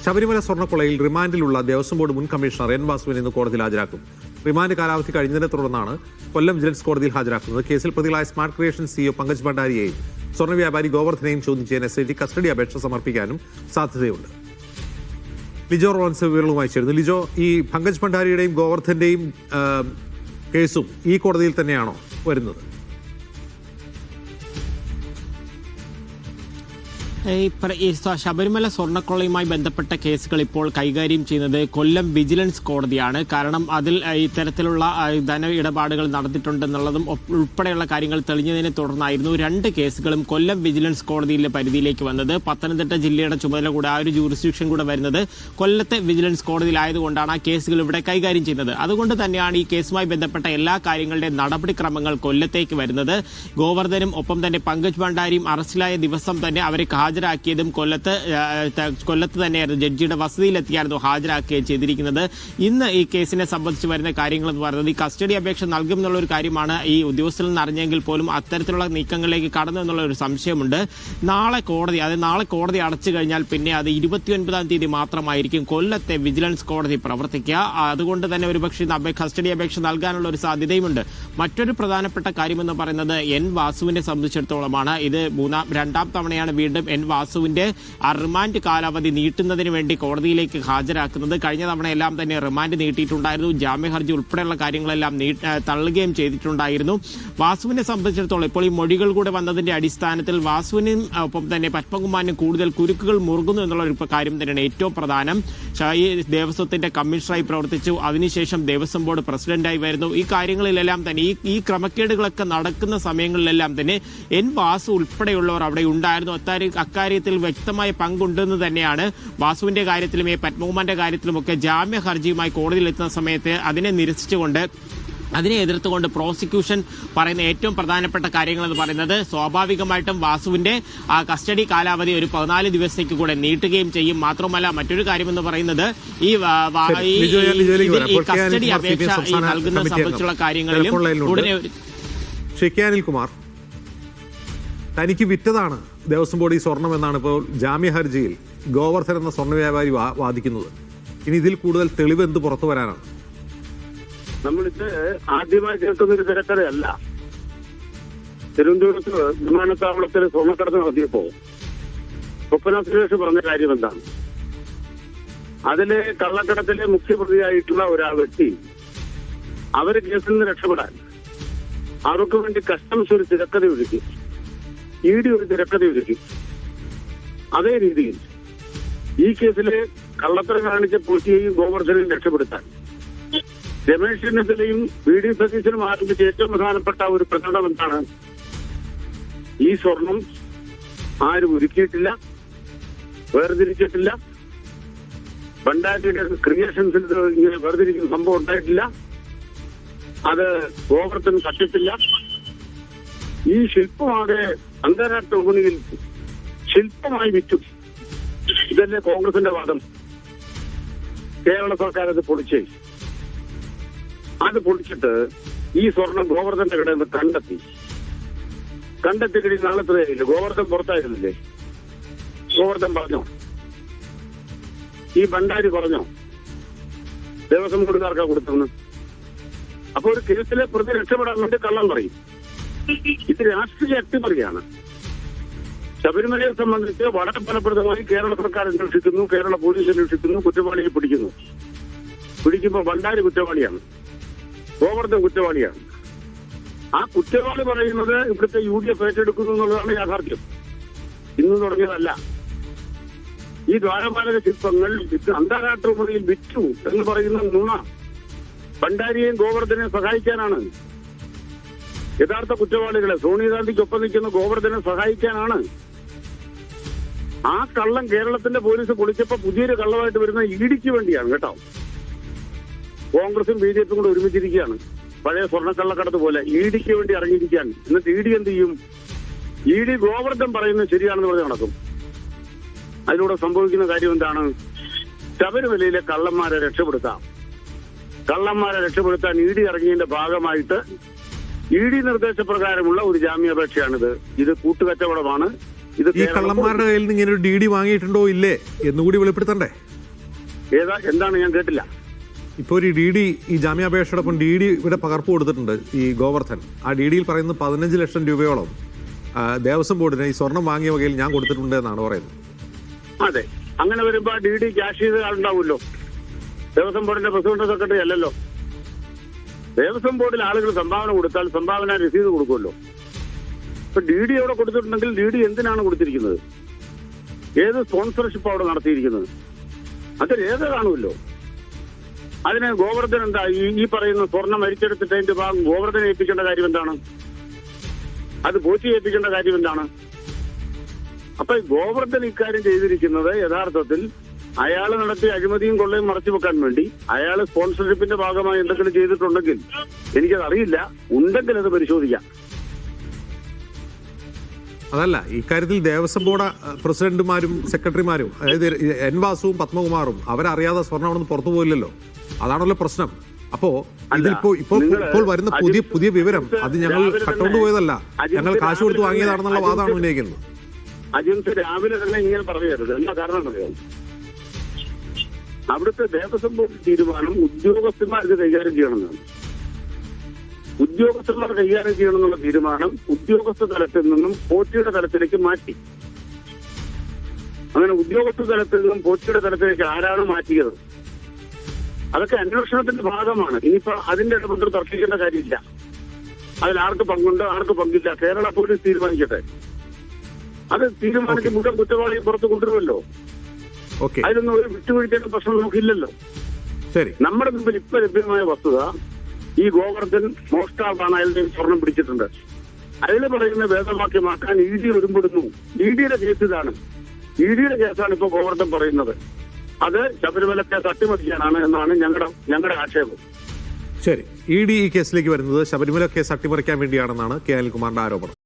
Sabarimala സ്വർണ്ണക്കൊള്ളയിൽ റിമാൻഡിലുള്ള Devaswom board മുൻ commissioner N വാസുവിനെ ഇന്ന് കോടതിയിൽ ഹാജരാക്കും. റിമാൻഡ് കാലാവധി കഴിഞ്ഞതിനെ തുടർന്നാണ് കൊല്ലം വിജിലൻസ് കോടതിയിൽ ഹാജരാക്കുന്നത്. കേസിൽ പ്രതികളായ സ്മാർട്ട് ക്രിയേഷൻ സിഇഒ പങ്കജ് ഭണ്ഡാരിയെയും സ്വർണ്ണ വ്യാപാരി ഗോവർദ്ധനെയും ചോദ്യം ചെയ്യാൻ SIT കസ്റ്റഡി അപേക്ഷ സമർപ്പിക്കാനും സാധ്യതയുണ്ട്. ലിജോ റോളൻസ് വിവരങ്ങളുമായി ചേരുന്നു. ലിജോ, ഈ പങ്കജ് ഭണ്ഡാരിയുടെയും ഗോവർദ്ധന്റെയും കേസും ഈ കോടതിയിൽ തന്നെയാണോ വരുന്നത്? ഈ ശബരിമല സ്വർണ്ണക്കൊള്ളയുമായി ബന്ധപ്പെട്ട കേസുകൾ ഇപ്പോൾ കൈകാര്യം ചെയ്യുന്നത് കൊല്ലം വിജിലൻസ് കോടതിയാണ്. കാരണം അതിൽ ഇത്തരത്തിലുള്ള ധന ഇടപാടുകൾ നടന്നിട്ടുണ്ടെന്നുള്ളതും ഉൾപ്പെടെയുള്ള കാര്യങ്ങൾ തെളിഞ്ഞതിനെ തുടർന്നായിരുന്നു 2 കേസുകളും കൊല്ലം വിജിലൻസ് കോടതിയിലെ പരിധിയിലേക്ക് വന്നത്. പത്തനംതിട്ട ജില്ലയുടെ ചുമതല കൂടെ ആ ഒരു ജൂറിസ്ഡിക്ഷൻ കൂടെ വരുന്നത് കൊല്ലത്തെ വിജിലൻസ് കോടതിയിലായതുകൊണ്ടാണ് ആ കേസുകൾ ഇവിടെ കൈകാര്യം ചെയ്യുന്നത്. അതുകൊണ്ട് തന്നെയാണ് ഈ കേസുമായി ബന്ധപ്പെട്ട എല്ലാ കാര്യങ്ങളുടെയും നടപടിക്രമങ്ങൾ കൊല്ലത്തേക്ക് വരുന്നത്. ഗോവർദ്ധനും ഒപ്പം തന്നെ പങ്കജ് ഭണ്ഡാരിയും അറസ്റ്റിലായ ദിവസം തന്നെ അവരെ ഹാജരാക്കിയതും കൊല്ലത്ത് തന്നെയായിരുന്നു. ജഡ്ജിയുടെ വസതിയിലെത്തിയായിരുന്നു ഹാജരാക്കുകയും ചെയ്തിരിക്കുന്നത്. ഇന്ന് ഈ കേസിനെ സംബന്ധിച്ച് വരുന്ന കാര്യങ്ങൾ എന്ന് പറയുന്നത് ഈ കസ്റ്റഡി അപേക്ഷ നൽകും എന്നുള്ള ഒരു കാര്യമാണ് ഈ ഉദ്യോഗസ്ഥരിൽ നിന്ന് അറിഞ്ഞെങ്കിൽ പോലും അത്തരത്തിലുള്ള നീക്കങ്ങളിലേക്ക് കടന്നു എന്നുള്ള ഒരു സംശയമുണ്ട്. നാളെ കോടതി അടച്ചു കഴിഞ്ഞാൽ പിന്നെ അത് 29-ാം തീയതി മാത്രമായിരിക്കും കൊല്ലത്തെ വിജിലൻസ് കോടതി പ്രവർത്തിക്കുക. അതുകൊണ്ട് തന്നെ ഒരുപക്ഷെ കസ്റ്റഡി അപേക്ഷ നൽകാനുള്ള ഒരു സാധ്യതയുമുണ്ട്. മറ്റൊരു പ്രധാനപ്പെട്ട കാര്യമെന്ന് പറയുന്നത് എൻ വാസുവിനെ സംബന്ധിച്ചിടത്തോളമാണ്. ഇത് 2ാം തവണയാണ് വീണ്ടും എൻ വാസുവിന്റെ റിമാൻഡ് കാലാവധി നീട്ടുന്നതിന് വേണ്ടി കോടതിയിലേക്ക് ഹാജരാക്കുന്നത്. കഴിഞ്ഞ തവണയെല്ലാം തന്നെ റിമാൻഡ് നീട്ടിയിട്ടുണ്ടായിരുന്നു. ജാമ്യ ഹർജി ഉൾപ്പെടെയുള്ള കാര്യങ്ങളെല്ലാം തള്ളുകയും ചെയ്തിട്ടുണ്ടായിരുന്നു. വാസുവിനെ സംബന്ധിച്ചിടത്തോളം ഇപ്പോൾ ഈ മൊഴികൾ കൂടെ വന്നതിന്റെ അടിസ്ഥാനത്തിൽ വാസുവിനും ഒപ്പം തന്നെ പത്മകുമാറിനും കൂടുതൽ കുരുക്കുകൾ മുറുകുന്നു എന്നുള്ള ഒരു കാര്യം തന്നെയാണ് ഏറ്റവും പ്രധാനം. ഈ ദേവസ്വത്തിന്റെ കമ്മീഷണറായി പ്രവർത്തിച്ചു, അതിനുശേഷം ദേവസ്വം ബോർഡ് പ്രസിഡന്റായി വരുന്നു. ഈ കാര്യങ്ങളിലെല്ലാം തന്നെ ഈ ക്രമക്കേടുകളൊക്കെ നടക്കുന്ന സമയങ്ങളിലെല്ലാം തന്നെ എൻ വാസു ഉൾപ്പെടെയുള്ളവർ അവിടെ ഉണ്ടായിരുന്നു. അക്കാര്യത്തിൽ വ്യക്തമായ പങ്കുണ്ടെന്ന് തന്നെയാണ് വാസുവിന്റെ കാര്യത്തിലും പത്മകുമാറിന്റെ കാര്യത്തിലുമൊക്കെ ജാമ്യ ഹർജിയുമായി കോടതിയിലെത്തുന്ന സമയത്ത് അതിനെ എതിർത്തുകൊണ്ട് പ്രോസിക്യൂഷൻ പറയുന്ന ഏറ്റവും പ്രധാനപ്പെട്ട കാര്യങ്ങൾ എന്ന് പറയുന്നത് സ്വാഭാവികമായിട്ടും വാസുവിന്റെ കസ്റ്റഡി കാലാവധി ഒരു 14 ദിവസത്തേക്ക് കൂടെ നീട്ടുകയും ചെയ്യും. മാത്രമല്ല മറ്റൊരു കാര്യമെന്ന് പറയുന്നത് ഈ കസ്റ്റഡി അപേക്ഷ നൽകുന്ന സംബന്ധിച്ചുള്ള കാര്യങ്ങളിലും ഉടനെ അനിൽകുമാർ തനിക്ക് വിറ്റതാണ് ദേവസ്വം ബോർഡ് ഈ സ്വർണം എന്നാണ് ഇപ്പോൾ ജാമ്യ ഹർജിയിൽ ഗോവർദ്ധൻ എന്ന സ്വർണ്ണ വ്യാപാരി വാദിക്കുന്നത്. ഇനി ഇതിൽ കൂടുതൽ തെളിവ് എന്ത് പുറത്തു വരാനാണ്? നമ്മളിത് ആദ്യമായി കേൾക്കുന്ന ഒരു തിരക്കഥയല്ല. തിരുവനന്തപുരത്ത് വിമാനത്താവളത്തിൽ സ്വർണ്ണക്കടത്ത് നടത്തിയപ്പോ സ്വപ്ന സുരേഷ് പറഞ്ഞ കാര്യം എന്താണ്? അതിലെ കള്ളക്കടത്തിലെ മുഖ്യപ്രതിയായിട്ടുള്ള ഒരാൾ വ്യക്തി അവര് കേസിൽ നിന്ന് രക്ഷപ്പെടാൻ അവർക്ക് വേണ്ടി കസ്റ്റംസ് ഒരു തിരക്കഥ ഒരുക്കി, ED ഒരു തിരക്കഥ ഒരുക്കി. അതേ രീതിയിൽ ഈ കേസിലെ കള്ളത്തരം കാണിച്ച പൂർത്തിയെയും ഗോവർദ്ധനെയും രക്ഷപ്പെടുത്താൻ രമേശ് ചെന്നിത്തലയും VD സതീശനും ആരംഭിച്ച ഏറ്റവും പ്രധാനപ്പെട്ട ഒരു പ്രകടനം എന്താണ്? ഈ സ്വർണം ആരും ഒരുക്കിയിട്ടില്ല, വേർതിരിച്ചിട്ടില്ല, ഭണ്ഡാരിയുടെ ക്രിയേഷൻസിൽ ഇങ്ങനെ വേർതിരിക്കുന്ന സംഭവം ഉണ്ടായിട്ടില്ല, അത് ഗോവർദ്ധൻ കട്ടിട്ടില്ല. ഈ ശില്പമാകെ അന്താരാഷ്ട്ര വിപണിയിൽ ശില്പമായി വിറ്റു. ഇതല്ലേ കോൺഗ്രസിന്റെ വാദം? കേരള സർക്കാർ അത് പൊളിച്ചേ. അത് പൊളിച്ചിട്ട് ഈ സ്വർണം ഗോവർദ്ധന്റെ കടയിൽ നിന്ന് കണ്ടെത്തി കഴിഞ്ഞ് നാളെത്രയായില്ല. ഗോവർദ്ധൻ പുറത്തായിരുന്നില്ലേ? ഗോവർദ്ധൻ പറഞ്ഞോ? ഈ ഭണ്ഡാരി പറഞ്ഞോ ദേവസ്വം ബോർഡുകാർക്കാ കൊടുത്തെന്ന്? അപ്പൊ ഒരു കേസിലെ പ്രതി രക്ഷപ്പെടാൻ വേണ്ടി കള്ളം പറയും. ഇത് രാഷ്ട്രീയ അട്ടിമറിയാണ്. ശബരിമലയെ സംബന്ധിച്ച് വളരെ ഫലപ്രദമായി കേരള സർക്കാർ അന്വേഷിക്കുന്നു, കേരള പോലീസ് അന്വേഷിക്കുന്നു, കുറ്റവാളിയെ പിടിക്കുമ്പോൾ ഭണ്ഡാരി കുറ്റവാളിയാണ്, ഗോവർദ്ധൻ കുറ്റവാളിയാണ്. ആ കുറ്റവാളി പറയുന്നത് ഇവിടുത്തെ UDF ഏറ്റെടുക്കുന്നു എന്നുള്ളതാണ് യാഥാർത്ഥ്യം. ഇന്ന് തുടങ്ങിയതല്ല. ഈ ദ്വാരപാലക ശില്പങ്ങൾ അന്താരാഷ്ട്ര വിപണിയിൽ വിറ്റു എന്ന് പറയുന്ന നുണ ഭണ്ഡാരിയെയും ഗോവർദ്ധനെയും സഹായിക്കാനാണ്. യഥാർത്ഥ കുറ്റവാളികളെ സോണിയാഗാന്ധിക്കൊപ്പം നിൽക്കുന്ന ഗോവർദ്ധനെ സഹായിക്കാനാണ്. ആ കള്ളം കേരളത്തിന്റെ പോലീസ് പൊളിച്ചപ്പോ പുതിയൊരു കള്ളമായിട്ട് വരുന്ന EDക്ക് വേണ്ടിയാണ് കേട്ടോ. കോൺഗ്രസും BJPയും കൂടെ ഒരുമിച്ചിരിക്കുകയാണ്. പഴയ സ്വർണ്ണക്കള്ളക്കടത്ത് പോലെ EDക്ക് വേണ്ടി ഇറങ്ങിയിരിക്കുകയാണ്. എന്നിട്ട് ED എന്ത് ചെയ്യും? ED ഗോവർദ്ധൻ പറയുന്നത് ശരിയാണെന്ന് പറഞ്ഞ് നടക്കും. അതിലൂടെ സംഭവിക്കുന്ന കാര്യം എന്താണ്? ശബരിമലയിലെ കള്ളന്മാരെ രക്ഷപ്പെടുത്താൻ ED ഇറങ്ങിയതിന്റെ ഭാഗമായിട്ട് ED നിർദ്ദേശപ്രകാരമുള്ള ഒരു ജാമ്യാപേക്ഷയാണിത്. ഇത് കൂട്ടുകച്ചവടമാണ്. ഈ കള്ളന്മാരുടെ കയ്യിൽ നിന്ന് ഇങ്ങനെ ഒരു DD വാങ്ങിയിട്ടുണ്ടോ ഇല്ലേ എന്നുകൂടി വെളിപ്പെടുത്തണ്ടേ? എന്താണ് ഞാൻ കേട്ടില്ല. ഇപ്പോൾ ഒരു DD ഈ ജാമ്യാപേക്ഷയോടൊപ്പം DD ഇവിടെ പകർപ്പ് കൊടുത്തിട്ടുണ്ട് ഈ ഗോവർദ്ധൻ. ആ DD-യിൽ പറയുന്നത് 15 ലക്ഷം രൂപയോളം ദേവസ്വം ബോർഡിന് ഈ സ്വർണം വാങ്ങിയ വകയിൽ ഞാൻ കൊടുത്തിട്ടുണ്ട് എന്നാണ് പറയുന്നത്. അതെ, അങ്ങനെ വരുമ്പോ DD ക്യാഷ് ചെയ്ത ആളുണ്ടാവുമല്ലോ. ദേവസ്വം ബോർഡിന്റെ പ്രസിഡന്റ് സെക്രട്ടറി അല്ലല്ലോ. ദേവസ്വം ബോർഡിൽ ആളുകൾ സംഭാവന കൊടുത്താൽ സംഭാവന രസീത് കൊടുക്കുമല്ലോ. ഇപ്പൊ DD അവിടെ കൊടുത്തിട്ടുണ്ടെങ്കിൽ DD എന്തിനാണ് കൊടുത്തിരിക്കുന്നത്? ഏത് സ്പോൺസർഷിപ്പ് അവിടെ നടത്തിയിരിക്കുന്നത്? അത് രേഖ കാണുമല്ലോ. അതിന് ഗോവർദ്ധൻ എന്താ ഈ പറയുന്ന സ്വർണം അരിച്ചെടുത്തിട്ട് അതിന്റെ ഭാഗം ഗോവർദ്ധനെ ഏൽപ്പിക്കേണ്ട കാര്യം എന്താണ്? അത് പോറ്റി ഏൽപ്പിക്കേണ്ട കാര്യം എന്താണ്? അപ്പൊ ഗോവർദ്ധൻ ഇക്കാര്യം ചെയ്തിരിക്കുന്നത് യഥാർത്ഥത്തിൽ അയാൾ നടത്തിയ അഴിമതിയും കൊള്ളയും മറച്ചു വെക്കാൻ വേണ്ടി അയാൾ സ്പോൺസർഷിപ്പിന്റെ ഭാഗമായി എന്തെങ്കിലും ചെയ്തിട്ടുണ്ടെങ്കിൽ എനിക്കത് അറിയില്ല. ഉണ്ടെങ്കിൽ അത് പരിശോധിക്കാം. അതല്ല, ഇക്കാര്യത്തിൽ ദേവസ്വം ബോർഡ് പ്രസിഡന്റുമാരും സെക്രട്ടറിമാരും, അതായത് N. വാസുവും പത്മകുമാറും അവരറിയാതെ സ്വർണ്ണം അവിടെ നിന്ന് പുറത്തു പോയില്ലല്ലോ. അതാണല്ലോ പ്രശ്നം. അപ്പോ ഇപ്പോൾ വരുന്ന പുതിയ വിവരം അത് ഞങ്ങൾ കട്ടുകൊണ്ട് പോയതല്ല, ഞങ്ങൾ കാശ് കൊടുത്ത് വാങ്ങിയതാണെന്നുള്ള വാദമാണ് ഉന്നയിക്കുന്നത്. അജിൻസ് രാവിലെ തന്നെ ഇങ്ങനെ പറയരുത്. എന്താ കാരണം അറിയാം? അവിടുത്തെ ദേവസ്വം ബോർഡ് തീരുമാനം ഉദ്യോഗസ്ഥന്മാർക്ക് കൈകാര്യം ചെയ്യണമെന്നാണ്. ഉദ്യോഗസ്ഥന്മാർ കൈകാര്യം ചെയ്യണമെന്നുള്ള തീരുമാനം ഉദ്യോഗസ്ഥ തലത്തിൽ നിന്നും പോറ്റിയുടെ തലത്തിലേക്ക് മാറ്റി. അങ്ങനെ ഉദ്യോഗസ്ഥ തലത്തിൽ നിന്നും പോറ്റിയുടെ തലത്തിലേക്ക് ആരാണ് മാറ്റിയത്? അതൊക്കെ അന്വേഷണത്തിന്റെ ഭാഗമാണ്. ഇനിയിപ്പോ അതിന്റെ ഇടപെട്ട് തർക്കിക്കേണ്ട കാര്യമില്ല. അതിൽ ആർക്ക് പങ്കുണ്ട്, ആർക്ക് പങ്കില്ല, കേരള പോലീസ് തീരുമാനിക്കട്ടെ. അത് തീരുമാനിച്ച് മുഴുവൻ കുറ്റവാളിയെ പുറത്ത് കൊണ്ടുവരുമല്ലോ. അതിലൊന്നും ഒരു വിട്ടുവീഴ്ചയുടെ പ്രശ്നം നമുക്കില്ലല്ലോ. ശരി, നമ്മുടെ മുമ്പിൽ ഇപ്പൊ ലഭ്യമായ വസ്തുത ഈ ഗോവർദ്ധൻ മോഷ്ടാവാണ്. അയാളുടെ സ്വർണം പിടിച്ചിട്ടുണ്ട്. അയാള് പറയുന്ന വേദവാക്യമാക്കാൻ ED ഒരുമ്പെടുന്നു. ED-യുടെ കേസ് ഇതാണ്. ED-യുടെ കേസാണ് ഇപ്പൊ ഗോവർദ്ധൻ പറയുന്നത്. അത് ശബരിമല കേസ് അട്ടിമറിക്കാനാണ് എന്നാണ് ഞങ്ങളുടെ ആക്ഷേപം. ശരി, ED ഈ കേസിലേക്ക് വരുന്നത് ശബരിമല കേസ് അട്ടിമറിക്കാൻ വേണ്ടിയാണെന്നാണ് K. അനിൽകുമാറിന്റെ ആരോപണം.